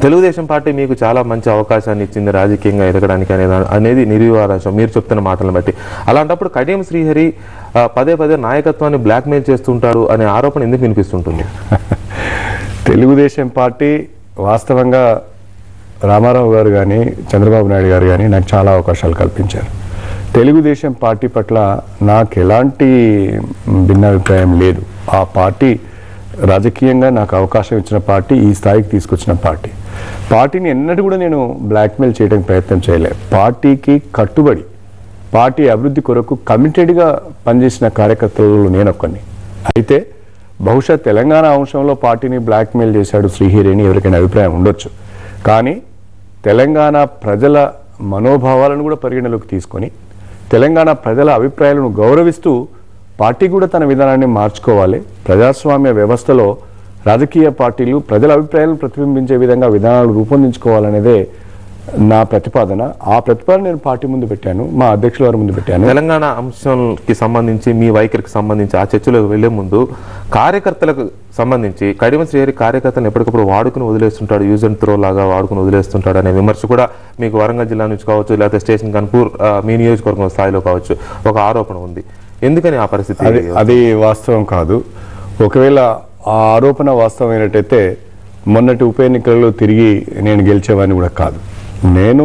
Telugu Desam party మీకు చాలా మంచి అవకాశాన్ని ఇచ్చింది రాజకీయంగా ఎదగడానికి అనేది నిర్వివాదాంశం మీరు చెప్తున్న మాటలను బట్టి. అలాంటప్పుడు కడియం శ్రీహరి పదే పదే నాయకత్వాన్ని బ్లాక్మెయిల్ చేస్తుంటారు అనే ఆరోపణ ఎందుకు వినిపిస్తుంటుంది? తెలుగుదేశం పార్టీ వాస్తవంగా రామారావు గారు కానీ చంద్రబాబు నాయుడు గారు కానీ నాకు చాలా అవకాశాలు కల్పించారు. తెలుగుదేశం పార్టీ పట్ల నాకు ఎలాంటి భిన్నాభిప్రాయం లేదు. ఆ పార్టీ రాజకీయంగా నాకు అవకాశం ఇచ్చిన పార్టీ, ఈ స్థాయికి తీసుకొచ్చిన పార్టీని ఎన్నడూ కూడా నేను బ్లాక్మెయిల్ చేయడానికి ప్రయత్నం చేయలేదు. పార్టీకి కట్టుబడి పార్టీ అభివృద్ధి కొరకు కమిటెడ్గా పనిచేసిన కార్యకర్తలలో నేను ఒక్కడిని. అయితే బహుశా తెలంగాణ అంశంలో పార్టీని బ్లాక్మెయిల్ చేశాడు శ్రీహరి అని ఎవరికైనా అభిప్రాయం ఉండొచ్చు. కానీ తెలంగాణ ప్రజల మనోభావాలను కూడా పరిగణలోకి తీసుకొని తెలంగాణ ప్రజల అభిప్రాయాలను గౌరవిస్తూ పార్టీ కూడా తన విధానాన్ని మార్చుకోవాలి. ప్రజాస్వామ్య వ్యవస్థలో రాజకీయ పార్టీలు ప్రజల అభిప్రాయాలను ప్రతిబింబించే విధంగా విధానాలు రూపొందించుకోవాలనేదే నా ప్రతిపాదన. ఆ ప్రతిపాదన నేను పార్టీ ముందు పెట్టాను, మా అధ్యక్షుల వారి ముందు పెట్టాను. తెలంగాణ అంశానికి సంబంధించి మీ వైఖరికి సంబంధించి ఆ చర్చలోకి వెళ్లే ముందు కార్యకర్తలకు సంబంధించి కడియం శ్రీహరి కార్యకర్తలను ఎప్పటికప్పుడు వాడుకుని వదిలేస్తుంటాడు, యూజ్ అండ్ త్రో లాగా వాడుకుని వదిలేస్తుంటాడు అనే విమర్శ కూడా మీకు వరంగల్ జిల్లా నుంచి కావచ్చు, లేకపోతే స్టేషన్ కన్పూర్ మీ నియోజకవర్గం స్థాయిలో కావచ్చు ఒక ఆరోపణ ఉంది. ఎందుకని ఆ పరిస్థితి? అది వాస్తవం కాదు. ఒకవేళ ఆ ఆరోపణ వాస్తవమైనట్టయితే మొన్నటి ఉప ఎన్నికల్లో తిరిగి నేను గెలిచేవాడిని కూడా కాదు. నేను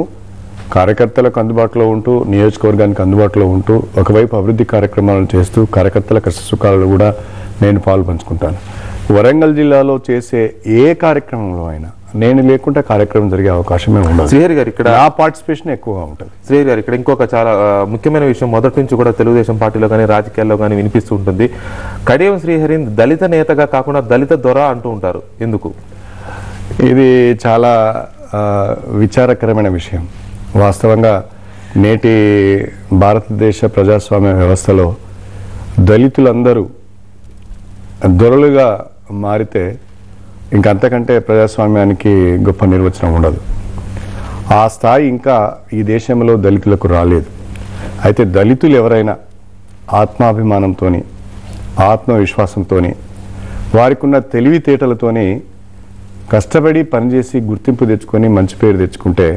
కార్యకర్తలకు అందుబాటులో ఉంటూ, నియోజకవర్గానికి అందుబాటులో ఉంటూ, ఒకవైపు అభివృద్ధి కార్యక్రమాలను చేస్తూ కార్యకర్తల కష్టసుఖాలను కూడా నేను పాలు పంచుకుంటాను. వరంగల్ జిల్లాలో చేసే ఏ కార్యక్రమంలో అయినా నేను లేకుండా కార్యక్రమం జరిగే అవకాశమే ఉండదు. శ్రీహరి గారు ఇక్కడ ఆ పార్టిసిపేషన్ ఎక్కువగా ఉంటుంది. శ్రీహరి గారు ఇక్కడ ఇంకొక చాలా ముఖ్యమైన విషయం మొదటి నుంచి కూడా తెలుగుదేశం పార్టీలో కానీ రాజకీయాల్లో కానీ వినిపిస్తూ ఉంటుంది. కడియం శ్రీహరి దళిత నేతగా కాకుండా దళిత దొర అంటూ ఉంటారు. ఎందుకు? ఇది చాలా విచారకరమైన విషయం. వాస్తవంగా నేటి భారతదేశ ప్రజాస్వామ్య వ్యవస్థలో దళితులందరూ దొరలుగా మారితే ఇంకంతకంటే ప్రజాస్వామ్యానికి గొప్ప నిర్వచనం ఉండదు. ఆ స్థాయి ఇంకా ఈ దేశంలో దళితులకు రాలేదు. అయితే దళితులు ఎవరైనా ఆత్మాభిమానంతో, ఆత్మవిశ్వాసంతో, వారికి ఉన్న తెలివితేటలతోని కష్టపడి పనిచేసి గుర్తింపు తెచ్చుకొని మంచి పేరు తెచ్చుకుంటే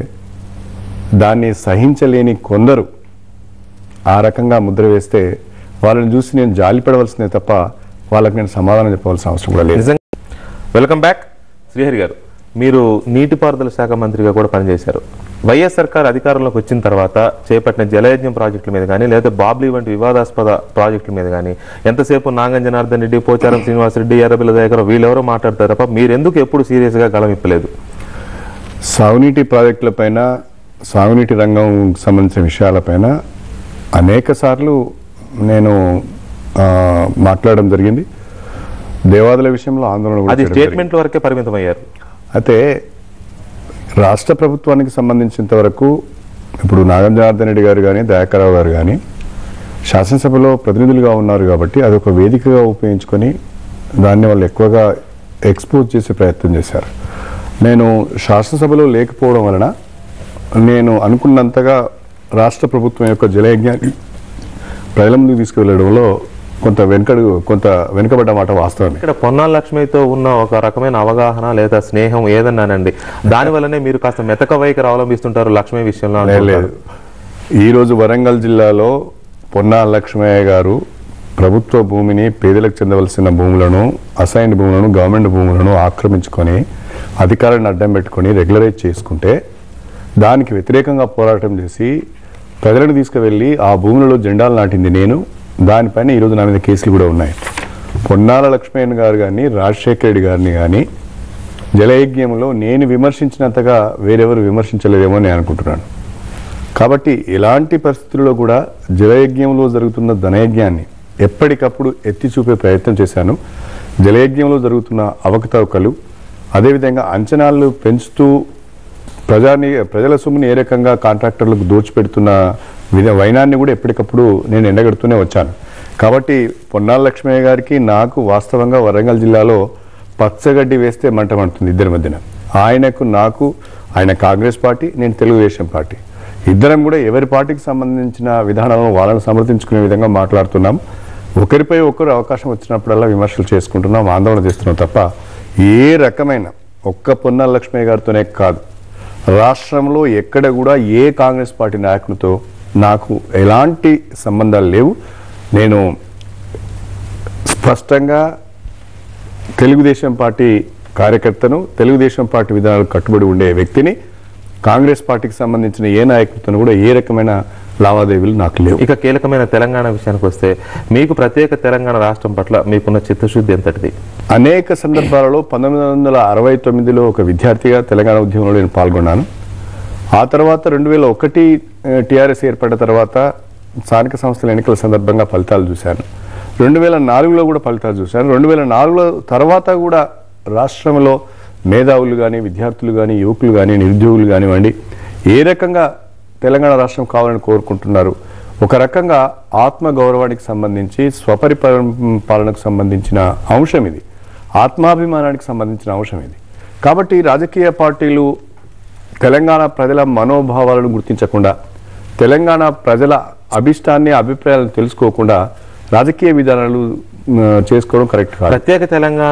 దాన్ని సహించలేని కొందరు ఆ రకంగా ముద్ర వేస్తే వాళ్ళని చూసి నేను జాలిపడవలసిందే తప్ప వాళ్ళకి నేను సమాధానం చెప్పవలసిన అవసరం కూడా లేదు. Welcome back. శ్రీహరి గారు, మీరు నీటిపారుదల శాఖ మంత్రిగా కూడా పనిచేశారు. వైఎస్ సర్కార్ అధికారంలోకి వచ్చిన తర్వాత చేపట్టిన జలయజ్ఞం ప్రాజెక్టుల మీద కానీ లేదా బాబ్లీ వంటి వివాదాస్పద ప్రాజెక్టుల మీద కానీ ఎంతసేపు నాగం జనార్దన్ రెడ్డి, పోచారం శ్రీనివాసరెడ్డి, ఎర్రబెల్లి దయాకర్ వీళ్ళెవరో మాట్లాడతారు తప్ప మీరెందుకు ఎప్పుడు సీరియస్గా గళం ఇప్పలేదు? సాగునీటి ప్రాజెక్టులపైన, సాగునీటి రంగం సంబంధించిన విషయాలపైన అనేక సార్లు నేను మాట్లాడడం జరిగింది. దేవాదుల విషయంలో ఆందోళన అది స్టేట్మెంట్ల వరకే పరిమితమయ్యారు. అయితే రాష్ట్ర ప్రభుత్వానికి సంబంధించినంత వరకు ఇప్పుడు నాగం జనార్దన్ రెడ్డి గారు కానీ, దయాకర్రావు గారు కానీ శాసనసభలో ప్రతినిధులుగా ఉన్నారు కాబట్టి అదొక వేదికగా ఉపయోగించుకొని దాన్ని వాళ్ళు ఎక్కువగా ఎక్స్పోజ్ చేసే ప్రయత్నం చేశారు. నేను శాసనసభలో లేకపోవడం వలన నేను అనుకున్నంతగా రాష్ట్ర ప్రభుత్వం యొక్క జలయజ్ఞాన్ని ప్రజల ముందుకు తీసుకువెళ్ళడంలో కొంత వెనుకబడ్డ మాట వాస్తవమే. ఇక్కడ పొన్నాల లక్ష్మితో ఉన్న ఒక రకమైన అవగాహన లేదా స్నేహం ఏదన్నానండి, దానివల్లనే మీరు కాస్త మెతక వైఖరి అవలంబిస్తుంటారు లక్ష్మి విషయంలో. లేదు, ఈరోజు వరంగల్ జిల్లాలో పొన్నాల లక్ష్మయ్య గారు ప్రభుత్వ భూమిని, పేదలకు చెందవలసిన భూములను, అసైన్డ్ భూములను, గవర్నమెంట్ భూములను ఆక్రమించుకొని అధికారాన్ని అడ్డం పెట్టుకొని రెగ్యులరైజ్ చేసుకుంటే దానికి వ్యతిరేకంగా పోరాటం చేసి ప్రజలను తీసుకువెళ్ళి ఆ భూములలో జెండాలు నాటింది నేను. దానిపైన ఈరోజు నా మీద కేసులు కూడా ఉన్నాయి. పొన్నాల లక్ష్మయ్య గారు కానీ, రాజశేఖర రెడ్డి గారిని కానీ జలయజ్ఞంలో నేను విమర్శించినంతగా వేరెవరు విమర్శించలేదేమో నేను అనుకుంటున్నాను. కాబట్టి ఎలాంటి పరిస్థితుల్లో కూడా జలయజ్ఞంలో జరుగుతున్న ధనయజ్ఞాన్ని ఎప్పటికప్పుడు ఎత్తి చూపే ప్రయత్నం చేశాను. జలయజ్ఞంలో అవకతవకలు, అదేవిధంగా అంచనాలు పెంచుతూ ప్రజల సొమ్ముని ఏ రకంగా కాంట్రాక్టర్లకు దోచిపెడుతున్న వైనాన్ని కూడా ఎప్పటికప్పుడు నేను ఎండగడుతూనే వచ్చాను. కాబట్టి పొన్నాల లక్ష్మయ్య గారికి నాకు వాస్తవంగా వరంగల్ జిల్లాలో పచ్చగడ్డి వేస్తే మంట మంటుంది ఇద్దరి మధ్యన. నాకు ఆయన కాంగ్రెస్ పార్టీ, నేను తెలుగుదేశం పార్టీ, ఇద్దరం కూడా ఎవరి పార్టీకి సంబంధించిన విధానాలను వాళ్ళని సమర్థించుకునే విధంగా మాట్లాడుతున్నాం. ఒకరిపై ఒకరు అవకాశం వచ్చినప్పుడల్లా విమర్శలు చేసుకుంటున్నాం, ఆందోళన చేస్తున్నాం తప్ప ఏ రకమైన ఒక్క పొన్నాల లక్ష్మయ్య గారితోనే కాదు, రాష్ట్రంలో ఎక్కడ కూడా ఏ కాంగ్రెస్ పార్టీ నాయకులతో నాకు ఎలాంటి సంబంధాలు లేవు. నేను స్పష్టంగా తెలుగుదేశం పార్టీ కార్యకర్తను, తెలుగుదేశం పార్టీ విధానాలకు కట్టుబడి ఉండే వ్యక్తిని. కాంగ్రెస్ పార్టీకి సంబంధించిన ఏ నాయకులతో కూడా ఏ రకమైన లావాదేవీలు నాకు లేవు. ఇక కీలకమైన తెలంగాణ విషయానికి వస్తే మీకు ప్రత్యేక తెలంగాణ రాష్ట్రం పట్ల మీకున్న చిత్తశుద్ధి ఎంతటిది? అనేక సందర్భాలలో 1969లో ఒక విద్యార్థిగా తెలంగాణ ఉద్యమంలో నేను పాల్గొన్నాను. ఆ తర్వాత 2001 టీఆర్ఎస్ ఏర్పడిన తర్వాత స్థానిక సంస్థల ఎన్నికల సందర్భంగా ఫలితాలు చూశాను. 2004లో కూడా ఫలితాలు చూశాను. 2004లో తర్వాత కూడా రాష్ట్రంలో మేధావులు కానీ, విద్యార్థులు కానీ, యువకులు కానీ, నిరుద్యోగులు కానివ్వండి, ఏ రకంగా తెలంగాణ రాష్ట్రం కావాలని కోరుకుంటున్నారు. ఒక రకంగా ఆత్మగౌరవానికి సంబంధించి, స్వపరిపాలనకు సంబంధించిన అంశం ఇది, ఆత్మాభిమానానికి సంబంధించిన అంశం ఇది. కాబట్టి రాజకీయ పార్టీలు తెలంగాణ ప్రజల మనోభావాలను గుర్తించకుండా, తెలంగాణ ప్రజల అభిష్టాన్ని, అభిప్రాయాలను తెలుసుకోకుండా రాజకీయ విధానాలు చేసుకోవడం కరెక్ట్ కాదు. ప్రత్యేక తెలంగాణ